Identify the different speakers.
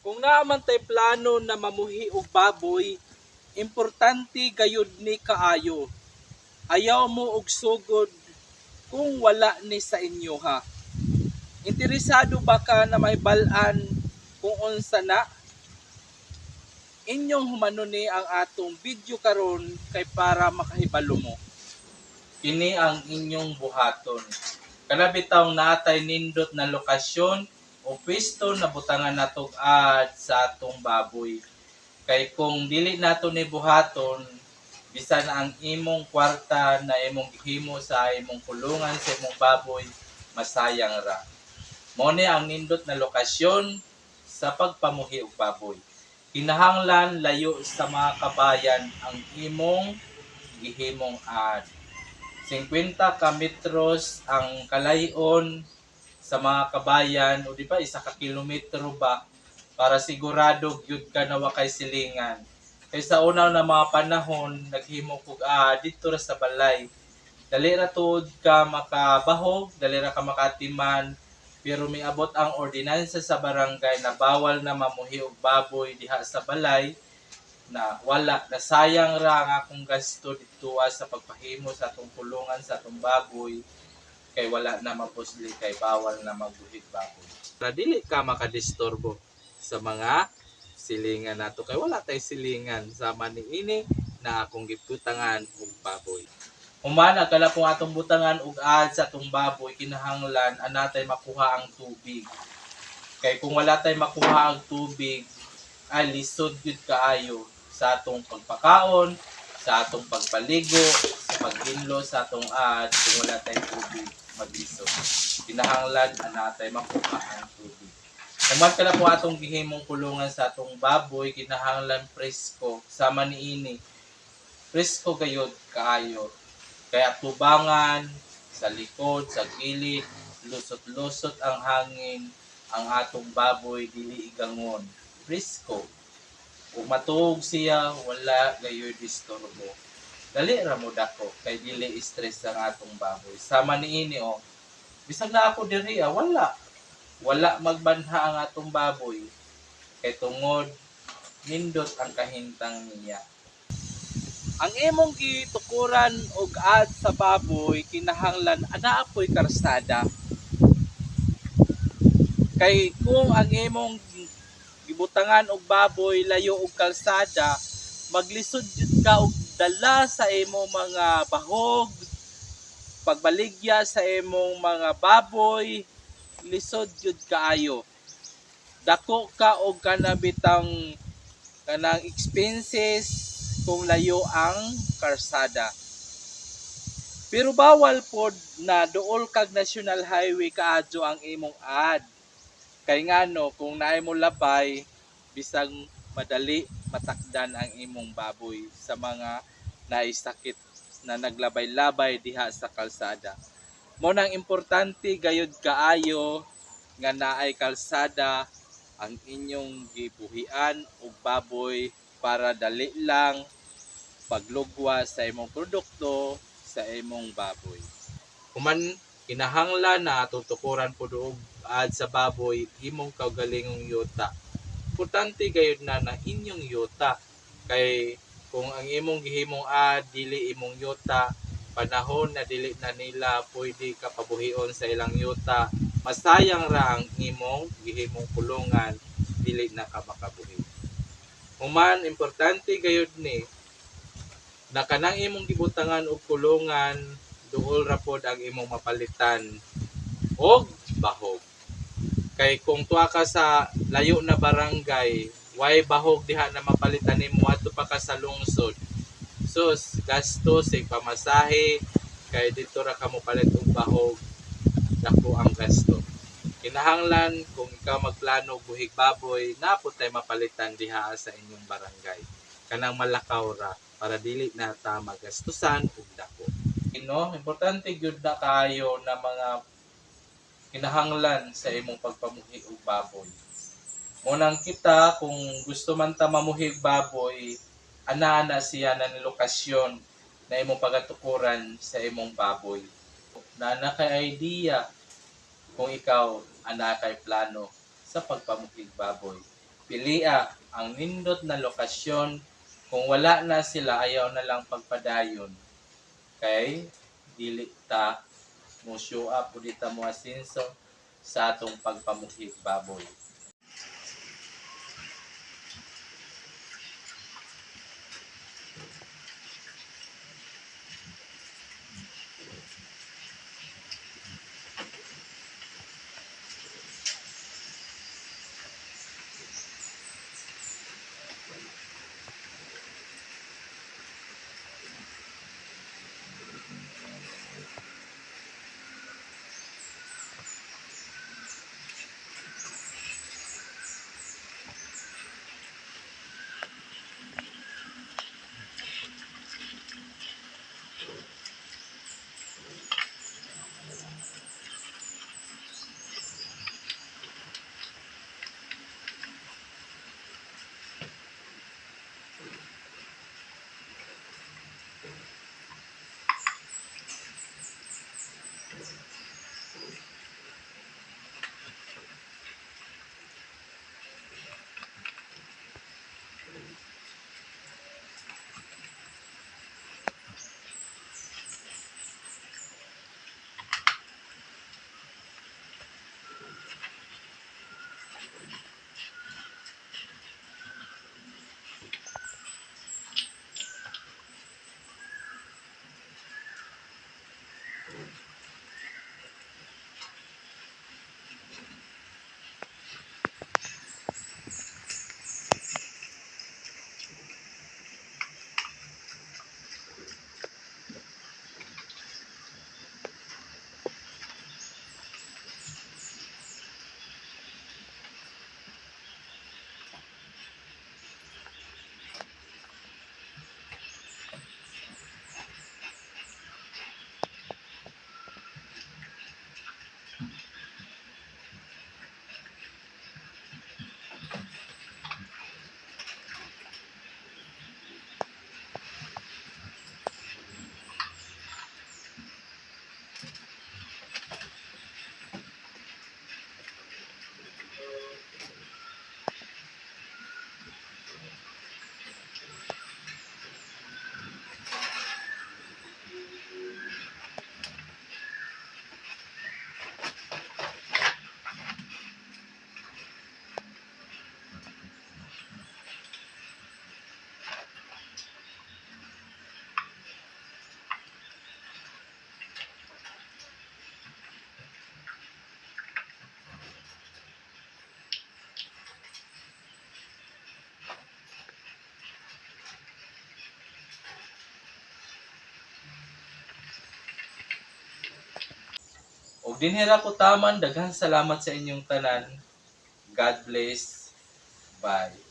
Speaker 1: Kung naaman tay plano na mamuhi og baboy, importante gayud ni kaayo. Ayaw mo og sugod kung wala ni sa inyo ha. Interesado ba ka na may bal-an kung unsa na? Inyong humano ni ang atong video karon kay para makahibalo mo. Kini ang inyong buhaton. Kana bitaw natay nindot na lokasyon o pwesto na butangan natog ad sa atong baboy. Kay kung dili nato ni buhaton, bisan ang imong kwarta na imong gihimo sa imong kulungan sa imong baboy, masayang ra. Mao ni ang nindot na lokasyon sa pagpamuhi og baboy. Kinahanglan layo sa mga kabayan ang imong gihimong ad. 50 ka metros ang kalayon sa mga kabayan o di ba isa ka kilometro ba para sigurado gyud ka na wakay silingan. Kay sa una na mga panahon naghimo kog dito ra sa balay. Dali ra tuod ka makabahog, dali ra ka makatiman, pero miabot ang ordinansa sa barangay na bawal na mamuhi og baboy diha sa balay na wala nasayang ra ang akong gasto dito sa pagpahimo sa atong kulungan sa atong baboy kay wala na mapusli kay bawal na magbuhig baboy. Para dili ka makadisturbo sa mga silingan nato kay wala tay silingan sama niini na akong giputangan og baboy. Human kala po atong butangan og ad sa atong baboy kinahanglan anatay makuha ang tubig. Kay kung wala tay makuha ang tubig ay lisod gyud kaayo sa atong pagpakaon, sa atong pagpaligo, sa paghinlo sa atong ad kung wala tay tubig maglisod. Kinahanglan anatay makuha ang tubig. Human kala po atong gihimong kulungan sa atong baboy kinahanglan presko sama niini. Presko gayud kaayo. Kaya tubangan sa likod, sa gilid, lusot-lusot ang hangin, ang atong baboy dili igangon. Presko. Kung matuog siya, wala gayoy disturbo. Dali ra mo dako kay dili stress ang atong baboy. Sama niini bisag na ako diri wala. Wala magbanha ang atong baboy. Kay tungod nindot ang kahintang niya. Ang imong gitukuran og ad sa baboy kinahanglan anaa po'y karsada. Kay kung ang imong gibutangan og baboy layo og kalsada, maglisod jud ka og dala sa imong mga bahog, pagbaligya sa imong mga baboy, lisod jud kaayo. Dako ka og kanabitang kanang expenses kung layo ang karsada. Pero bawal pod na duol kag national highway kaadto ang imong ad. Kay ngano kung naay mo labay bisag madali matakdan ang imong baboy sa mga naisakit na naglabay-labay diha sa kalsada. Mo nang importante gayud kaayo nga naay kalsada ang inyong gibuhian og baboy para dali lang paglugwa sa imong produkto sa imong baboy. Human kinahanglan na tutukuran pud og ad sa baboy imong kaugalingong yuta. Importante gayud na inyong yuta kay kung ang imong gihimong ad dili imong yuta panahon na dili na nila pwede ka pabuhion sa ilang yuta, masayang ra ang imong gihimong kulungan dili na ka makabuhi. Human importante gayud ni na kanang imong gibutangan og kulungan duol ra pod ang imong mapalitan og bahog. Kay kung tuwa ka sa layo na barangay, way bahog diha na mapalitan nimo adto pa ka sa lungsod. Sus, gastos sig pamasahe kay dito ra ka mo palit og bahog, dako ang gasto. Kinahanglan kung ikaw magplano og buhig baboy, napod tay mapalitan diha sa inyong barangay. Kanang malakaw ra para dili na ta magastusan og dako. Importante gyud na kayo na mga kinahanglan sa imong pagpamuhi og baboy. Munang kita kung gusto man ta mamuhi og baboy, ana siya na lokasyon na imong pagatukuran sa imong baboy. Na kay idea kung ikaw ana kay plano sa pagpamuhi og baboy. Pilia ang nindot na lokasyon. Kung wala na sila, ayaw na lang pagpadayon. Kay dili ta mo show up o dita mo asinso sa atong pagpamuhi baboy. Og dinhira ko taman, daghang salamat sa inyong tanan. God bless. Bye.